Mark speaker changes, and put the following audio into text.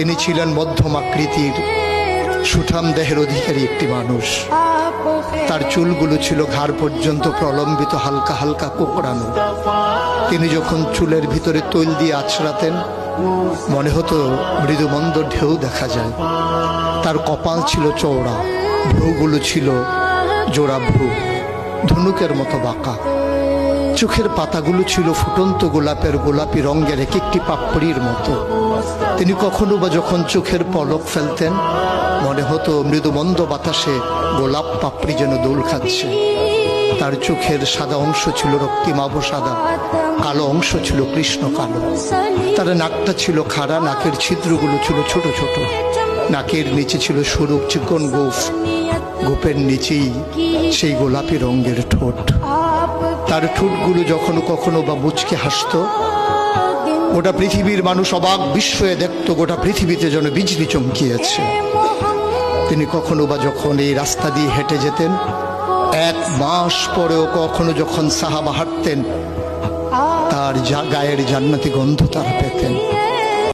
Speaker 1: তিনি ছিলেন মধ্যম আকৃতির সুঠাম দেহের অধিকারী একটি মানুষ। তার চুলগুলো ছিল ঘাড় পর্যন্ত প্রলম্বিত, হালকা হালকা কোঁকড়ানো। তিনি যখন চুলের ভিতরে তৈল দিয়ে আছড়াতেন মনে হতো মৃদুমন্দ ঢেউ দেখা যায়। তার কপাল ছিল চওড়া, ভ্রুগুলো ছিল জোড়া ভ্রু, ধনুকের মতো বাঁকা। চোখের পাতাগুলো ছিল ফুটন্ত গোলাপের গোলাপি রঙের এক একটি পাপড়ির মতো। তিনি কখনো বা যখন চোখের পলক ফেলতেন মনে হতো মৃদুমন্দ বাতাসে গোলাপ পাপড়ি যেন দোল খাচ্ছে। তার চোখের সাদা অংশ ছিল রক্তিমাভ সাদা, কালো অংশ ছিল কৃষ্ণ কালো। তার নাকটা ছিল খাড়া, নাকের ছিদ্রগুলো ছিল ছোট ছোট। নাকের নিচে ছিল সরু চিকন গোঁফ, গোঁফের নিচেই সেই গোলাপি রঙের ঠোঁট। তার ঠোঁটগুলো যখন কখনো বা মুচকে হাসত, গোটা পৃথিবীর মানুষ অবাক বিস্ময়ে দেখত গোটা পৃথিবীতে যেন বিজলি চমকিয়েছে। তিনি কখনো বা যখন এই রাস্তা দিয়ে হেঁটে যেতেন, 1 মাস পরেও কখনো যখন সাহাবা হাঁটতেন, তার গায়ের জান্নাতি গন্ধ তারা পেতেন।